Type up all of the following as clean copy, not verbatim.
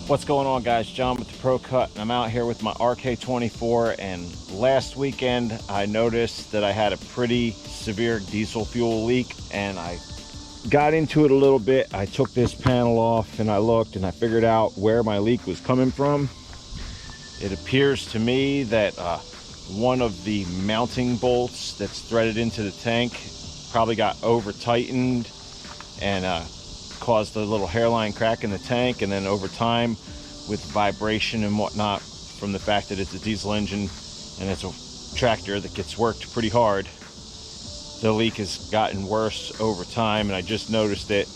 What's going on, guys? John with the ProCut, and I'm out here with my RK24. And last weekend I noticed that I had a pretty severe diesel fuel leak, and I got into it a little bit. I took this panel off and I looked and I figured out where my leak was coming from. It appears to me that one of the mounting bolts that's threaded into the tank probably got over tightened and caused a little hairline crack in the tank, and then over time with vibration and whatnot from the fact that it's a diesel engine and it's a tractor that gets worked pretty hard, the leak has gotten worse over time, and I just noticed it.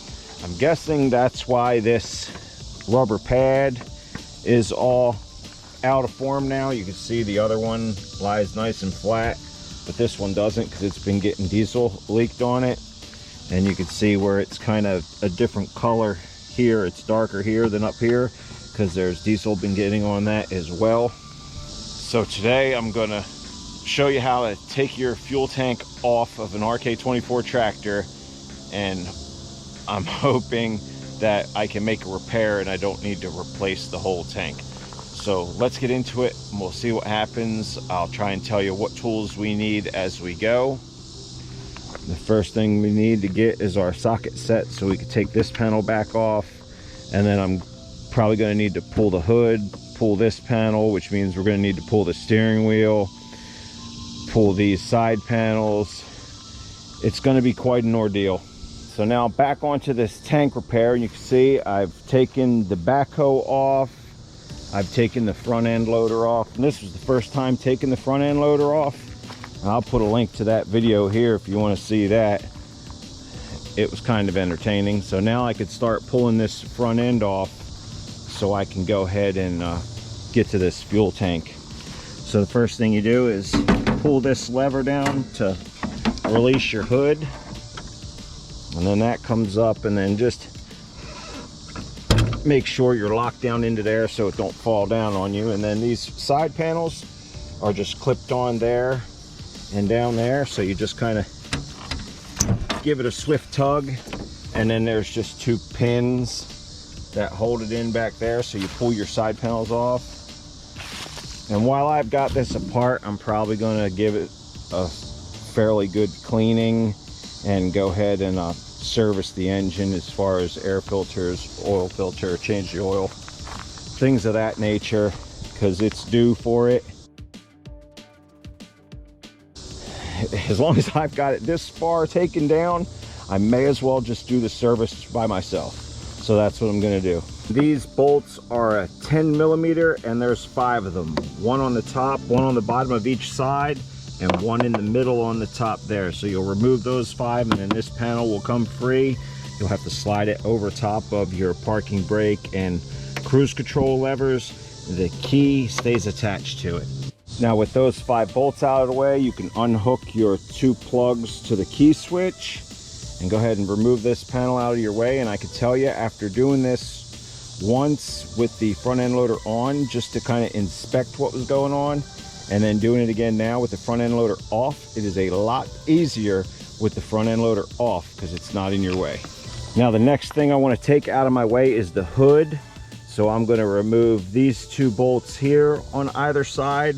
I'm guessing that's why this rubber pad is all out of form now. You can see the other one lies nice and flat, but this one doesn't because it's been getting diesel leaked on it. And you can see where it's kind of a different color here. It's darker here than up here because there's diesel been getting on that as well. So today I'm gonna show you how to take your fuel tank off of an RK24 tractor, and I'm hoping that I can make a repair and I don't need to replace the whole tank. So let's get into it and we'll see what happens. I'll try and tell you what tools we need as we go. The first thing we need to get is our socket set so we can take this panel back off, and then I'm probably going to need to pull the hood, pull this panel, which means we're going to need to pull the steering wheel, pull these side panels. It's going to be quite an ordeal. So now back onto this tank repair, and you can see I've taken the backhoe off, I've taken the front end loader off, and this was the first time taking the front end loader off. I'll put a link to that video here if you want to see that. It was kind of entertaining. So now I could start pulling this front end off so I can go ahead and get to this fuel tank. So the first thing you do is pull this lever down to release your hood, and then that comes up, and then just make sure you're locked down into there so it don't fall down on you. And then these side panels are just clipped on there and down there, so you just kind of give it a swift tug, and then there's just two pins that hold it in back there, so you pull your side panels off. And while I've got this apart, I'm probably going to give it a fairly good cleaning and go ahead and service the engine as far as air filters, oil filter, change the oil, things of that nature, because it's due for it. As long as I've got it this far taken down, I may as well just do the service by myself. So that's what I'm going to do. These bolts are a 10 millimeter, and there's 5 of them. One on the top, one on the bottom of each side, and one in the middle on the top there. So you'll remove those 5, and then this panel will come free. You'll have to slide it over top of your parking brake and cruise control levers. The key stays attached to it. Now with those 5 bolts out of the way, you can unhook your 2 plugs to the key switch and go ahead and remove this panel out of your way. And I can tell you, after doing this once with the front end loader on, just to kind of inspect what was going on, and then doing it again now with the front end loader off, it is a lot easier with the front end loader off because it's not in your way. Now the next thing I want to take out of my way is the hood. So I'm going to remove these 2 bolts here on either side,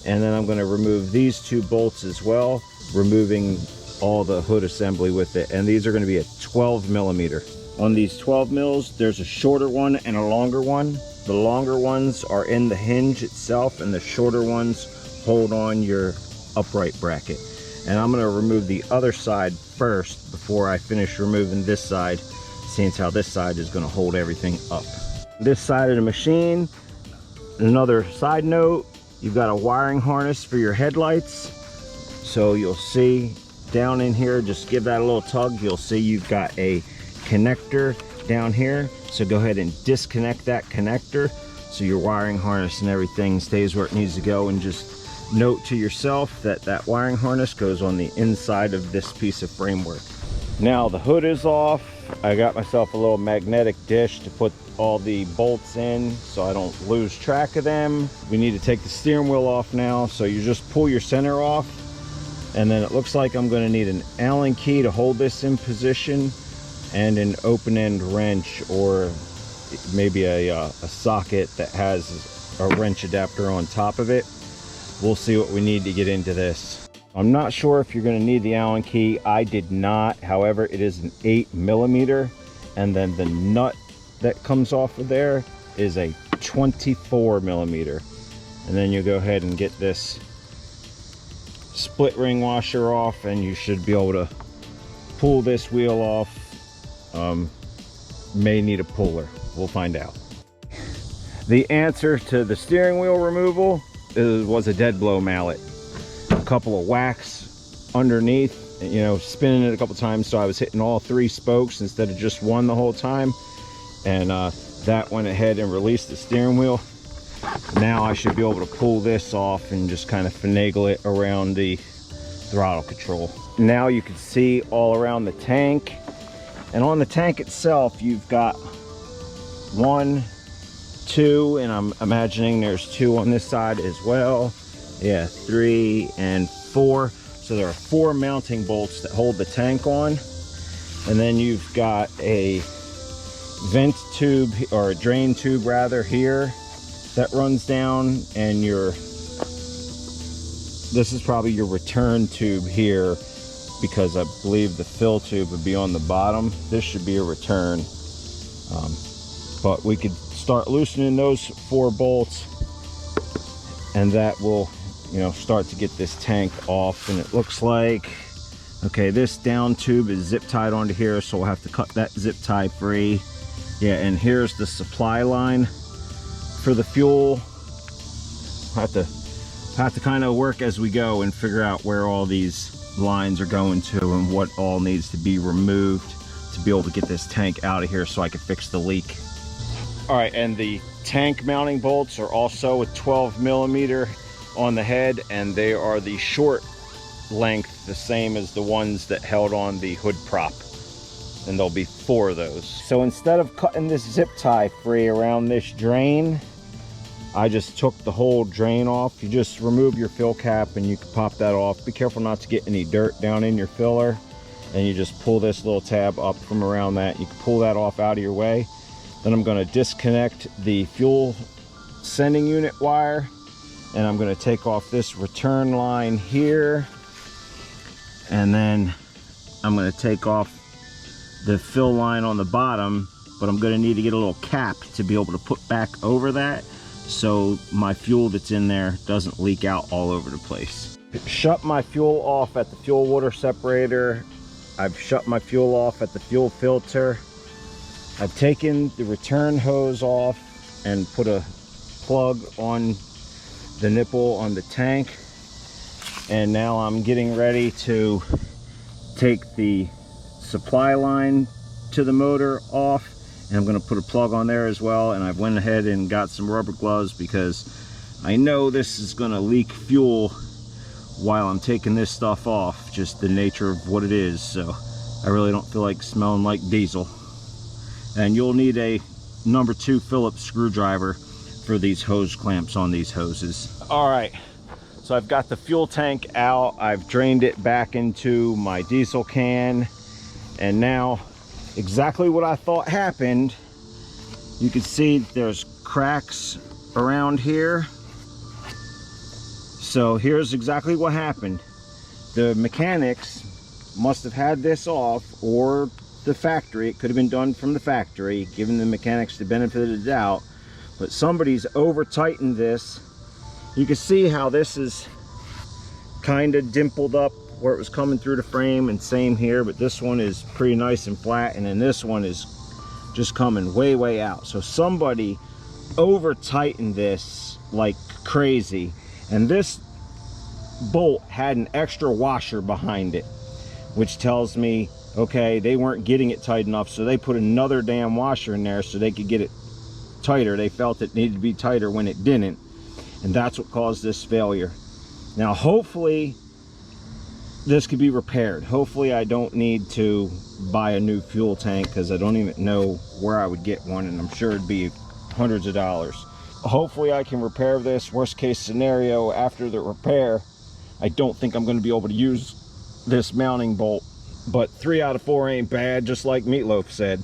and then I'm going to remove these 2 bolts as well, removing all the hood assembly with it. And these are going to be a 12 millimeter. On these 12 mils, there's a shorter one and a longer one. The longer ones are in the hinge itself, and the shorter ones hold on your upright bracket. And I'm going to remove the other side first before I finish removing this side, seeing as how this side is going to hold everything up. This side of the machine, another side note, you've got a wiring harness for your headlights. So you'll see down in here, just give that a little tug, you'll see you've got a connector down here. So go ahead and disconnect that connector so your wiring harness and everything stays where it needs to go. And just note to yourself that that wiring harness goes on the inside of this piece of framework. Now the hood is off. I got myself a little magnetic dish to put all the bolts in so I don't lose track of them. We need to take the steering wheel off now, so you just pull your center off, and then it looks like I'm going to need an Allen key to hold this in position, and an open end wrench, or maybe a socket that has a wrench adapter on top of it. We'll see what we need to get into this. I'm not sure if you're going to need the Allen key. I did not. However, it is an 8mm, and then the nut that comes off of there is a 24mm. And then you go ahead and get this split ring washer off, and you should be able to pull this wheel off. May need a puller. We'll find out. The answer to the steering wheel removal was a dead blow mallet. A couple of whacks underneath, you know, spinning it a couple times, so I was hitting all 3 spokes instead of just one the whole time. And that went ahead and released the steering wheel. Now I should be able to pull this off and just kind of finagle it around the throttle control. Now you can see all around the tank. And on the tank itself, you've got 1, 2, and I'm imagining there's 2 on this side as well. Yeah, 3 and 4. So there are 4 mounting bolts that hold the tank on. And then you've got a vent tube, or a drain tube rather, here that runs down, and this is probably your return tube here, because I believe the fill tube would be on the bottom. This should be a return. But we could start loosening those 4 bolts, and that will, you know, start to get this tank off. And it looks like, okay, this down tube is zip tied onto here, so we'll have to cut that zip tie free. Yeah, and here's the supply line for the fuel. Have to kind of work as we go and figure out where all these lines are going to and what all needs to be removed to be able to get this tank out of here so I can fix the leak. All right, and the tank mounting bolts are also a 12mm on the head, and they are the short length, the same as the ones that held on the hood prop. And there'll be 4 of those. So instead of cutting this zip tie free around this drain, I just took the whole drain off. You just remove your fill cap and you can pop that off. Be careful not to get any dirt down in your filler. And you just pull this little tab up from around that. You can pull that off out of your way. Then I'm going to disconnect the fuel sending unit wire, and I'm going to take off this return line here, and then I'm going to take off the fill line on the bottom, but I'm going to need to get a little cap to be able to put back over that so my fuel that's in there doesn't leak out all over the place. Shut my fuel off at the fuel water separator. I've shut my fuel off at the fuel filter. I've taken the return hose off and put a plug on the nipple on the tank. And now I'm getting ready to take the supply line to the motor off, and I'm going to put a plug on there as well. And I've went ahead and got some rubber gloves because I know this is going to leak fuel while I'm taking this stuff off, just the nature of what it is. So I really don't feel like smelling like diesel. And you'll need a number 2 Phillips screwdriver for these hose clamps on these hoses. All right, so I've got the fuel tank out. I've drained it back into my diesel can, and now exactly what I thought happened. You can see there's cracks around here. So here's exactly what happened. The mechanics must have had this off, or the factory. It could have been done from the factory, giving the mechanics the benefit of the doubt, but somebody's over tightened this. You can see how this is kind of dimpled up where it was coming through the frame, and same here, but this one is pretty nice and flat, and then this one is just coming way out. So somebody over tightened this like crazy, and this bolt had an extra washer behind it, which tells me, okay, they weren't getting it tight enough, so they put another damn washer in there so they could get it tighter. They felt it needed to be tighter when it didn't, and that's what caused this failure. Now hopefully this could be repaired. Hopefully I don't need to buy a new fuel tank, because I don't even know where I would get one, and I'm sure it'd be hundreds of dollars. Hopefully I can repair this. Worst case scenario, after the repair, I don't think I'm going to be able to use this mounting bolt. But 3 out of 4 ain't bad, just like Meatloaf said.